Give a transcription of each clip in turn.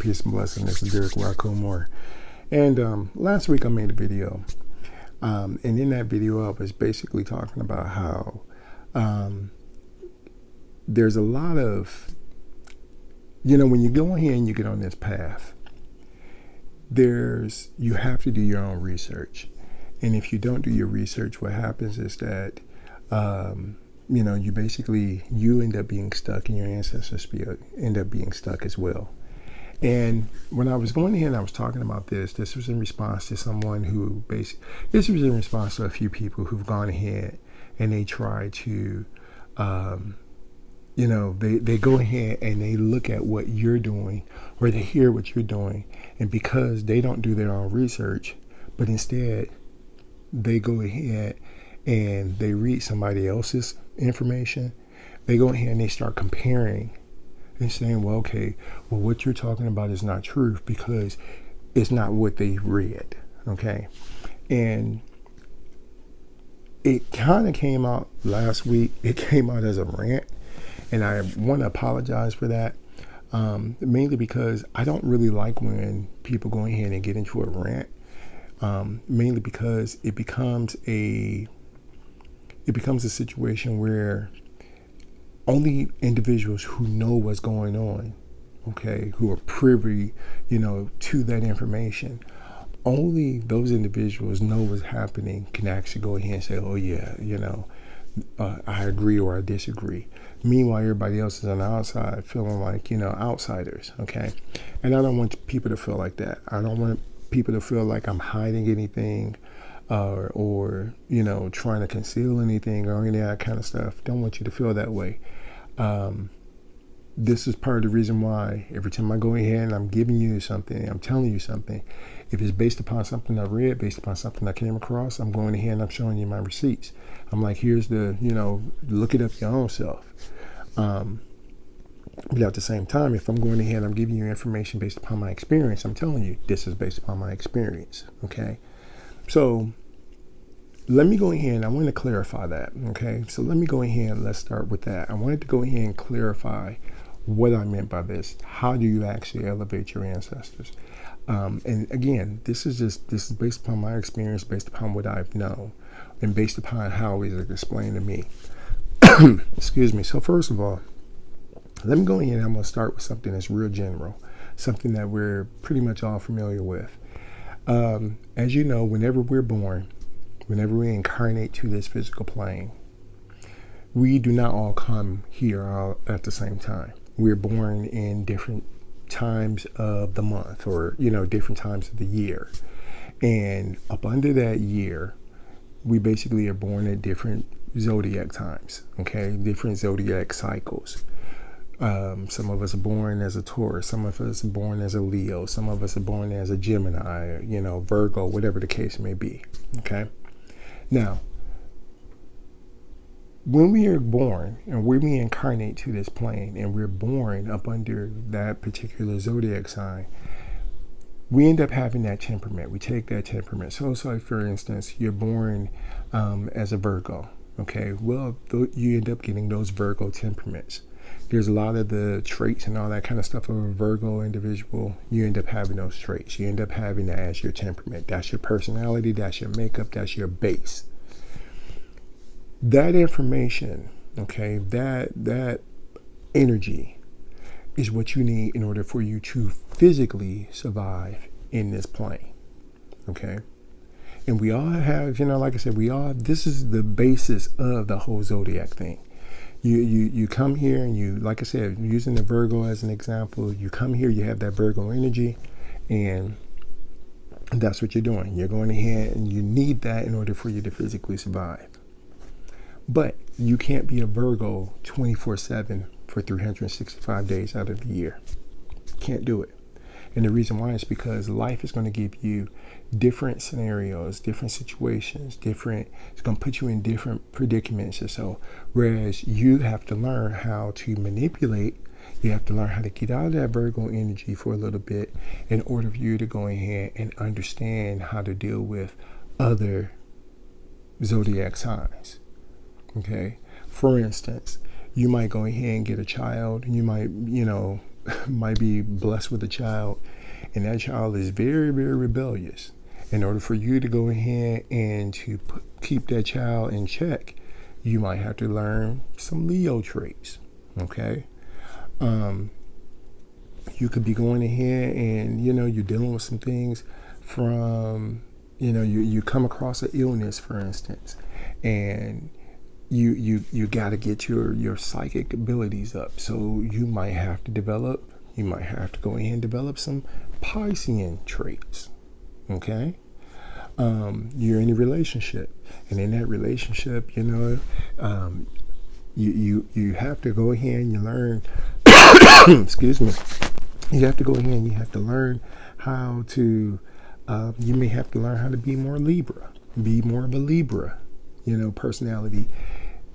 peace and blessing. This is Derric, Rau Khu. And last week I made a video. And in that video I was basically talking about how there's a lot of, when you go ahead and you get on this path, you have to do your own research. And if you don't do your research, what happens is that you end up being stuck, and your ancestors end up being stuck as well. And when I was going ahead and I was talking about this was in response to someone who this was in response to a few people who've gone ahead and they try to, they go ahead and they look at what you're doing, or they hear what you're doing, and because they don't do their own research, but instead they go ahead and they read somebody else's information, they go ahead and they start comparing and saying, well, what you're talking about is not true because it's not what they read, okay? And it kind of came out last week. It came out as a rant, and I want to apologize for that, mainly because I don't really like when people go ahead and get into a rant, mainly because it becomes a situation where only individuals who know what's going on, okay, who are privy, to that information, only those individuals know what's happening can actually go ahead and say, oh yeah, I agree or I disagree. Meanwhile, everybody else is on the outside feeling like, outsiders, okay? And I don't want people to feel like that. I don't want people to feel like I'm hiding anything, or trying to conceal anything or any of that kind of stuff. Don't want you to feel that way. This is part of the reason why every time I go ahead and I'm giving you something, I'm telling you something, if it's based upon something I read, based upon something I came across, I'm going ahead and I'm showing you my receipts. I'm like, here's the, look it up your own self. But at the same time, if I'm going ahead and I'm giving you information based upon my experience, I'm telling you this is based upon my experience, okay? So let me go ahead and I want to clarify that, okay? So let me go ahead and let's start with that. I wanted to go ahead and clarify what I meant by this. How do you actually elevate your ancestors? And again, this is based upon my experience, based upon what I've known, and based upon how it was explained to me. Excuse me. So first of all, let me go ahead and I'm going to start with something that's real general, something that we're pretty much all familiar with. As you know, whenever we're born, whenever we incarnate to this physical plane, we do not all come here all at the same time. We're born in different times of the month, or, different times of the year. And up under that year, we basically are born at different zodiac times, okay? Different zodiac cycles. Some of us are born as a Taurus, some of us are born as a Leo, some of us are born as a Gemini, Virgo, whatever the case may be, okay? Now, when we are born and when we incarnate to this plane and we're born up under that particular zodiac sign, we end up having that temperament. We take that temperament. So for instance, you're born as a Virgo, okay? Well, you end up getting those Virgo temperaments. There's a lot of the traits and all that kind of stuff of a Virgo individual. You end up having those traits. You end up having that as your temperament. That's your personality. That's your makeup. That's your base. That information, okay, that energy is what you need in order for you to physically survive in this plane, okay? And we all have, like I said, this is the basis of the whole zodiac thing. You come here and you, like I said, using the Virgo as an example, you come here, you have that Virgo energy, and that's what you're doing. You're going ahead and you need that in order for you to physically survive. But you can't be a Virgo 24/7 for 365 days out of the year. Can't do it. And the reason why is because life is going to give you different scenarios, different situations, it's going to put you in different predicaments or so. Whereas you have to learn how to manipulate, you have to learn how to get out of that Virgo energy for a little bit in order for you to go ahead and understand how to deal with other zodiac signs. Okay. For instance, you might go ahead and get a child, and you might, might be blessed with a child, and that child is very, very rebellious. In order for you to go ahead and to keep that child in check, you might have to learn some Leo traits, okay? You could be going ahead and, you're dealing with some things from, you come across an illness, for instance, and you got to get your psychic abilities up. So you might have to go ahead and develop some Piscean traits, okay? You're in a relationship, and in that relationship, you have to go ahead and you learn excuse me, you have to go ahead and you have to learn how to you may have to learn how to be more of a Libra, personality,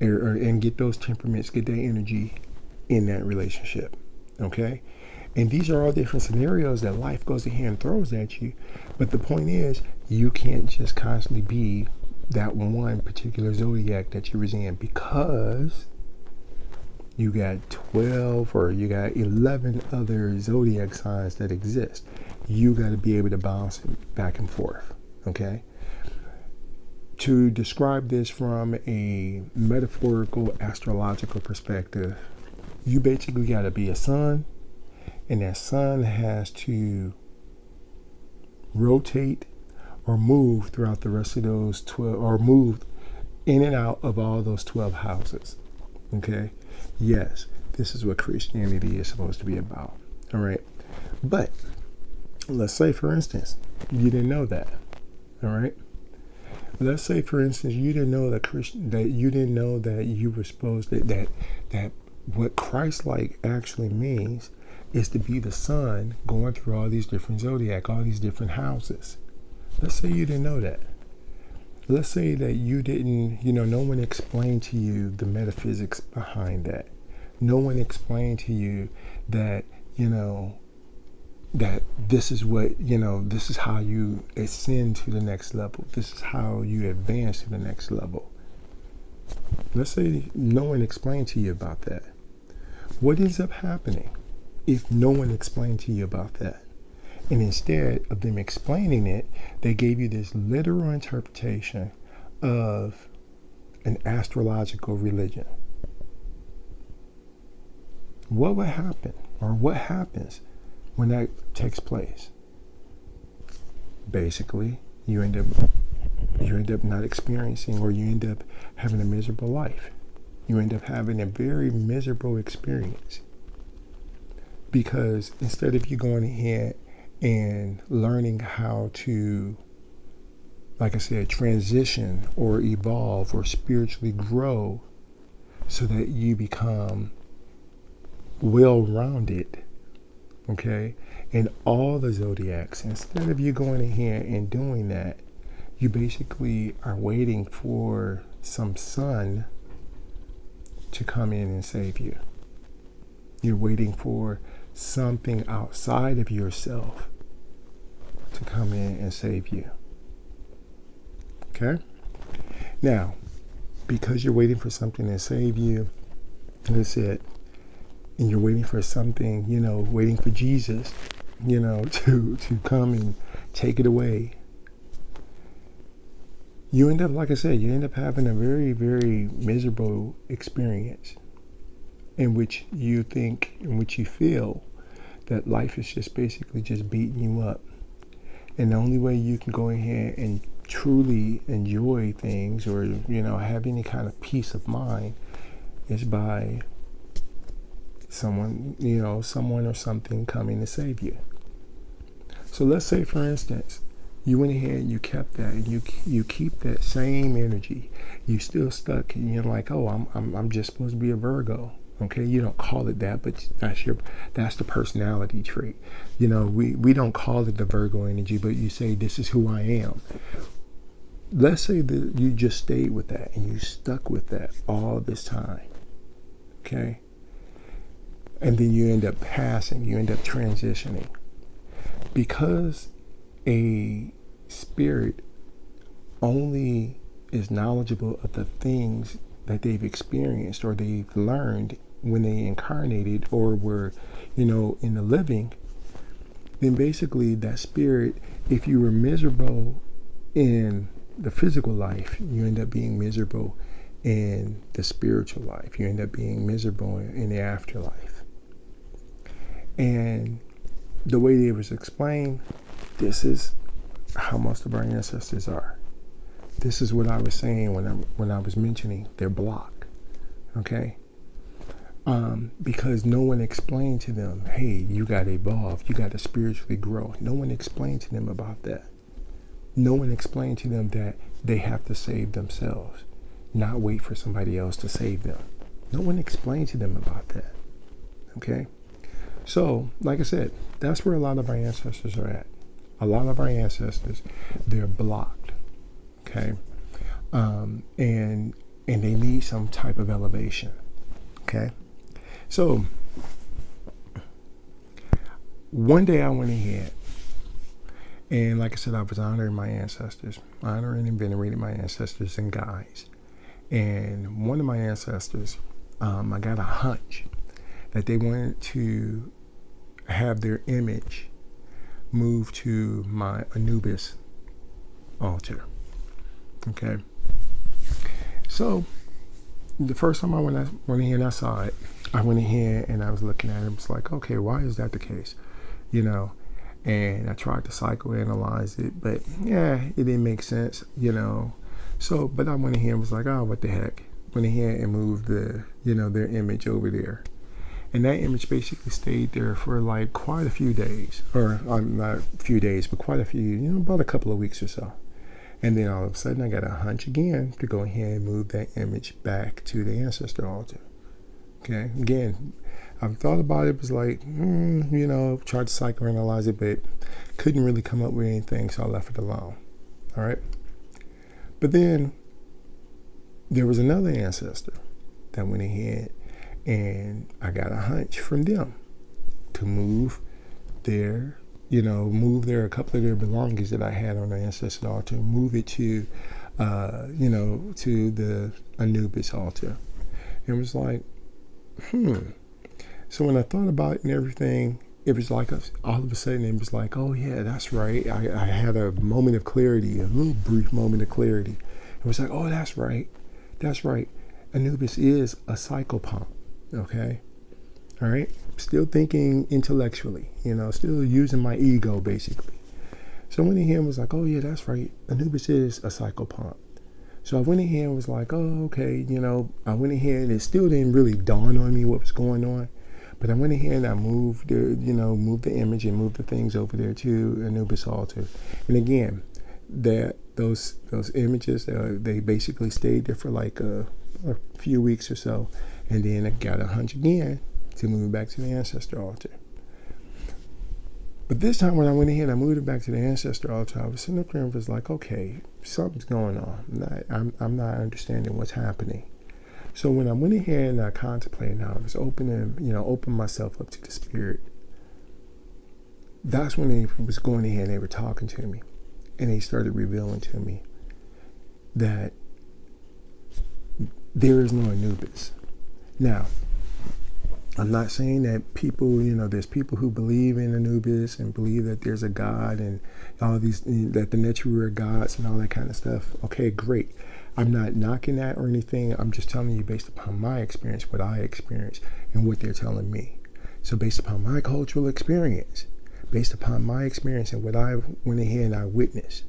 and get those temperaments, get that energy in that relationship, okay? And these are all different scenarios that life goes ahead and throws at you. But the point is, you can't just constantly be that one particular zodiac that you resent, because you got 12 or you got 11 other zodiac signs that exist. You got to be able to bounce back and forth, okay? To describe this from a metaphorical astrological perspective, you basically got to be a sun, and that sun has to rotate or move throughout the rest of those 12, or move in and out of all those 12 houses, okay? Yes, this is what Christianity is supposed to be about, all right? But let's say, for instance, you didn't know that, all right? Let's say, for instance, you didn't know that you were supposed to, that what Christ-like actually means is to be the sun going through all these different zodiac, all these different houses. Let's say you didn't know that. Let's say that you didn't, no one explained to you the metaphysics behind that. No one explained to you that, that this is what, this is how you ascend to the next level. This is how you advance to the next level. Let's say no one explained to you about that. What ends up happening if no one explained to you about that? And instead of them explaining it, they gave you this literal interpretation of an astrological religion. What would happen, or what happens when that takes place? Basically, you end up not experiencing, or you end up having a miserable life. You end up having a very miserable experience, because instead of you going ahead and learning how to, like I said, transition or evolve or spiritually grow so that you become well-rounded, okay, in all the zodiacs, instead of you going ahead and doing that, you basically are waiting for some sun to come in and save you. You're waiting for something outside of yourself to come in and save you. Okay? Now, because you're waiting for something to save you, that's it. And you're waiting for something, waiting for Jesus, to come and take it away. You end up, like I said, having a very, very miserable experience in which you feel that life is just basically just beating you up. And the only way you can go ahead and truly enjoy things, or, have any kind of peace of mind, is by someone or something coming to save you. So let's say, for instance, you went ahead and you kept that, and you keep that same energy. You still stuck, and you're like, oh, I'm just supposed to be a Virgo. Okay, you don't call it that, but that's the personality trait. We don't call it the Virgo energy, but you say, this is who I am. Let's say that you just stayed with that and you stuck with that all this time. Okay? And then you end up passing, you end up transitioning. Because a spirit only is knowledgeable of the things that they've experienced or they've learned when they incarnated or were, in the living, then basically that spirit, if you were miserable in the physical life, you end up being miserable in the spiritual life. You end up being miserable in the afterlife. And the way it was explained, this is how most of our ancestors are. This is what I was saying when I was mentioning their block, okay? Because no one explained to them, hey, you got to evolve, you got to spiritually grow. No one explained to them about that. No one explained to them that they have to save themselves, not wait for somebody else to save them. No one explained to them about that, okay? So, like I said, that's where a lot of our ancestors are at. A lot of our ancestors, they're blocked, okay? And they need some type of elevation, okay? So, one day I went ahead, and like I said, I was honoring my ancestors, honoring and venerating my ancestors and guides. And one of my ancestors, I got a hunch that they wanted to have their image moved to my Anubis altar, okay? So, the first time I went ahead and I saw it, I went ahead and I was looking at it. It's like, okay, why is that the case? And I tried to psychoanalyze it, but yeah, it didn't make sense, So, but I went ahead and was like, oh, what the heck? Went ahead and moved their image over there. And that image basically stayed there for like quite a few days, or not a few days, but quite a few, about a couple of weeks or so. And then all of a sudden I got a hunch again to go ahead and move that image back to the ancestor altar. Okay, again, I've thought about it, was like, tried to psychoanalyze it, but couldn't really come up with anything, so I left it alone. All right. But then there was another ancestor that went ahead and I got a hunch from them to move a couple of their belongings that I had on the ancestor altar, move it to, to the Anubis altar. And it was like, So when I thought about it and everything, it was like all of a sudden it was like, oh yeah, that's right. I had a moment of clarity, a little brief moment of clarity. It was like, oh, that's right. That's right. Anubis is a psychopomp, okay? All right? Still thinking intellectually, still using my ego, basically. So I went ahead and was like, oh yeah, that's right. Anubis is a psychopomp. So I went ahead and was like, oh, okay, I went ahead and it still didn't really dawn on me what was going on. But I went ahead and I moved the image and moved the things over there to Anubis altar. And again, those images, they basically stayed there for like a few weeks or so. And then I got a hunch again to move it back to the ancestor altar. But this time when I went ahead and I moved it back to the ancestor altar, I was sitting up there and was like, okay, something's going on. I'm not understanding what's happening. So when I went ahead and I contemplated, I was opening myself up to the spirit. That's when they was going ahead and they were talking to me. And they started revealing to me that there is no Anubis. Now, I'm not saying that people, there's people who believe in Anubis and believe that there's a God and all these, that the Npu are gods and all that kind of stuff. Okay, great. I'm not knocking that or anything. I'm just telling you based upon my experience, what I experienced and what they're telling me. So based upon my cultural experience, based upon my experience and what I went ahead and I witnessed,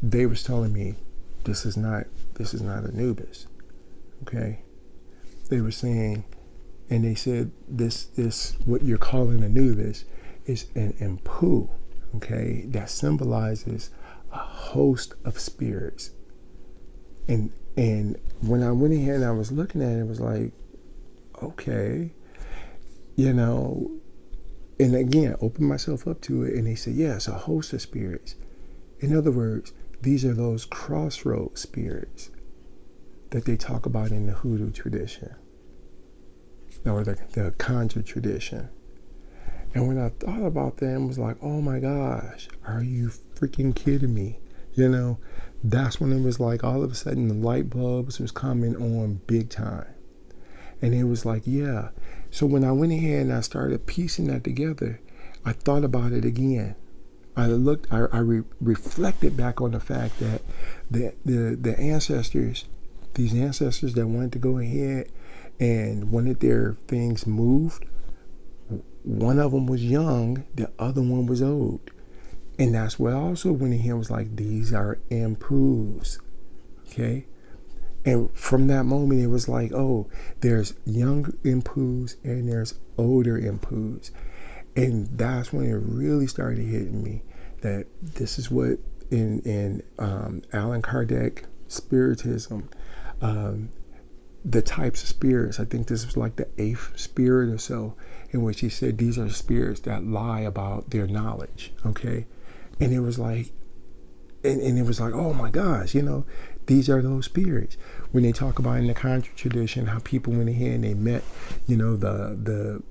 they was telling me this is not Anubis. Okay. They were saying, and they said this what you're calling Anubis is an Npu, okay, that symbolizes a host of spirits. And when I went ahead and I was looking at it, it was like, okay, and again, opened myself up to it, and they said, yeah, it's a host of spirits. In other words, these are those crossroad spirits that they talk about in the hoodoo tradition, or the conjure tradition. And when I thought about that, I was like, oh my gosh, are you freaking kidding me? That's when it was like all of a sudden the light bulbs was coming on big time. And it was like, yeah. So when I went ahead and I started piecing that together, I thought about it again. I reflected back on the fact that the ancestors, these ancestors that wanted to go ahead and wanted their things moved, one of them was young, the other one was old. And that's where I also went in here and was like, these are Npus. Okay? And from that moment, it was like, oh, there's young Npus and there's older Npus. And that's when it really started hitting me that this is what in Allan Kardec Spiritism, the types of spirits, I think this was like the 8th spirit or so, in which he said these are spirits that lie about their knowledge, okay? And it was like, and it was like, oh my gosh, these are those spirits. When they talk about in the Contra tradition, how people went ahead and they met, the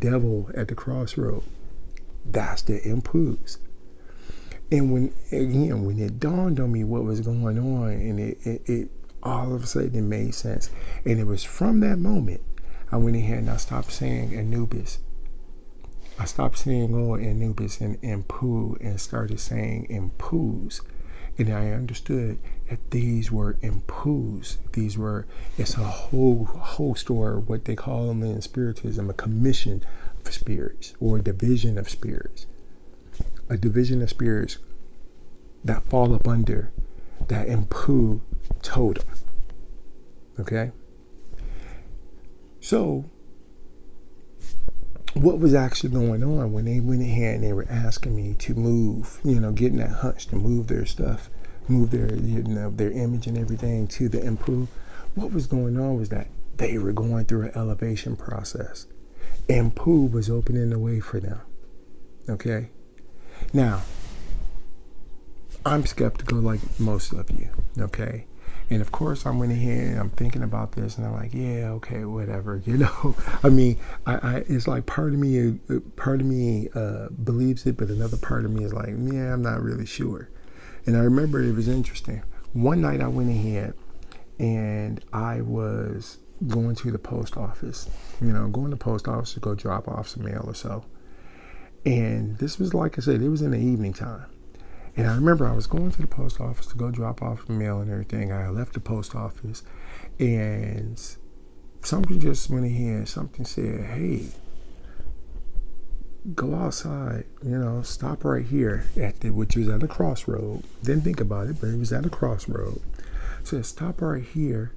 devil at the crossroad. That's the Npus. And when it dawned on me what was going on, and it all of a sudden it made sense. And it was from that moment I went ahead and I stopped saying Anubis. I stopped saying Anubis and Npu and started saying Npus. And I understood that these were Npus. It's a whole host, or what they call them in Spiritism, a commission of spirits, or a division of spirits. A division of spirits that fall up under that Npu totem. Okay? So, what was actually going on when they went ahead and they were asking me to move, getting that hunch to move their stuff, move their image and everything to the Npu? What was going on was that they were going through an elevation process. Npu was opening the way for them. Okay? Now, I'm skeptical like most of you, okay? And of course, I went ahead and I'm thinking about this, and I'm like, yeah, okay, whatever, I mean, I it's like part of me believes it, but another part of me is like, yeah, I'm not really sure. And I remember it was interesting. One night I went ahead and I was going to the post office, going to the post office to go drop off some mail or so. And this was, like I said, it was in the evening time. And I remember I was going to the post office to go drop off the mail and everything. I left the post office and something just went ahead. Something said, hey, go outside, stop right here which was at a crossroad. Didn't think about it, but it was at a crossroad. So stop right here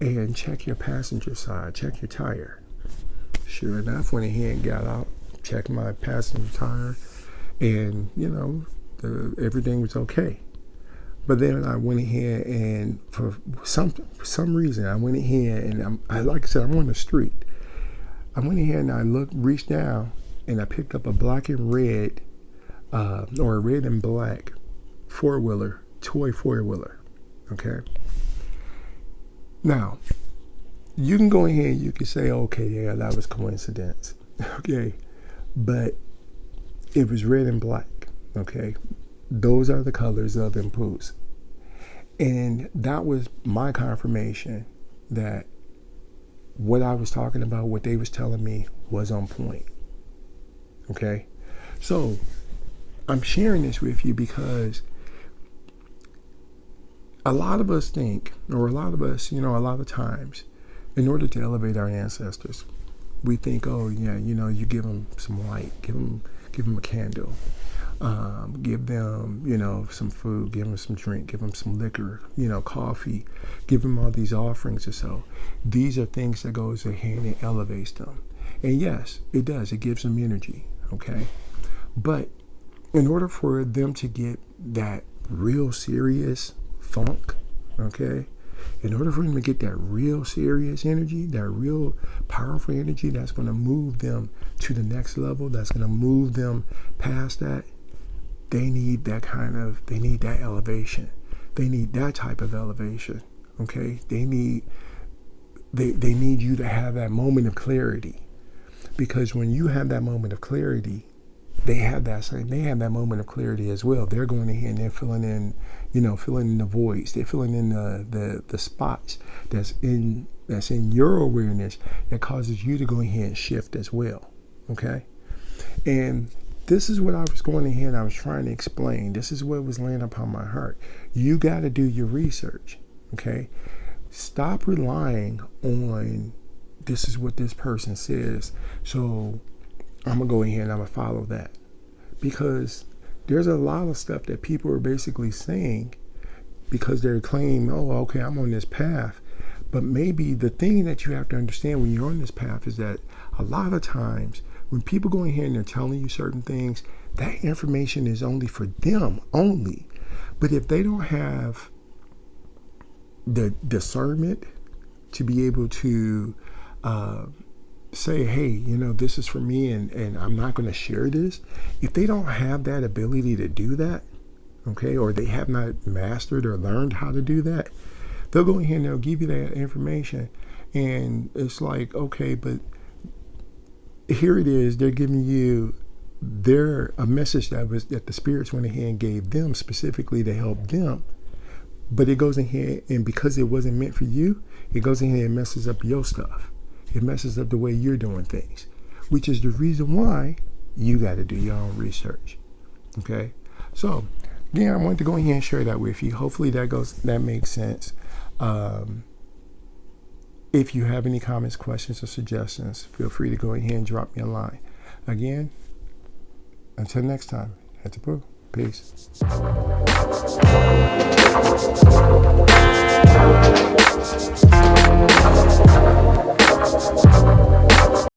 and check your passenger side, check your tire. Sure enough, went ahead and got out, checked my passenger tire, and, everything was okay. But then I went ahead and for some reason I went ahead and like I said, I'm on the street. I went ahead and I reached down and I picked up a black and red, or a red and black toy four-wheeler. Okay. Now, you can go ahead and you can say, okay, yeah, that was coincidence. Okay. But it was red and black. Okay, those are the colors of Npus. And that was my confirmation that what I was talking about, what they was telling me, was on point. Okay, so I'm sharing this with you because a lot of us think, or a lot of us, a lot of times, in order to elevate our ancestors, we think, oh yeah, you give them some light, give them a candle. Give them, some food, give them some drink, give them some liquor, coffee, give them all these offerings or so. These are things that goes ahead and elevates them. And yes, it does. It gives them energy, okay? But in order for them to get that real serious funk, okay? In order for them to get that real serious energy, that real powerful energy that's going to move them to the next level, that's going to move them past that, they need that elevation. They need that type of elevation, okay? They need you to have that moment of clarity. Because when you have that moment of clarity, they have that moment of clarity as well. They're going ahead and they're filling in, filling in the voids. They're filling in the spots that's in your awareness that causes you to go ahead and shift as well. Okay. And this is what I was going ahead and I was trying to explain. This is what was laying upon my heart. You got to do your research. Okay. Stop relying on this is what this person says, so I'm going to go ahead and I'm going to follow that. Because there's a lot of stuff that people are basically saying because they're claiming, oh, okay, I'm on this path. But maybe the thing that you have to understand when you're on this path is that a lot of times when people go ahead and they're telling you certain things, that information is only for them only. But if they don't have the discernment to be able to say, hey, this is for me and I'm not going to share this. If they don't have that ability to do that, okay, or they have not mastered or learned how to do that, they'll go ahead and they'll give you that information. And it's like, okay, but here it is. They're giving you a message that the spirits went ahead and gave them specifically to help them. But it goes in here, and because it wasn't meant for you, it goes in here and messes up your stuff. It messes up the way you're doing things, which is the reason why you got to do your own research. Okay. So again, I wanted to go in here and share that with you. Hopefully that makes sense. If you have any comments, questions, or suggestions, feel free to go ahead and drop me a line. Again, until next time, Npus. Peace.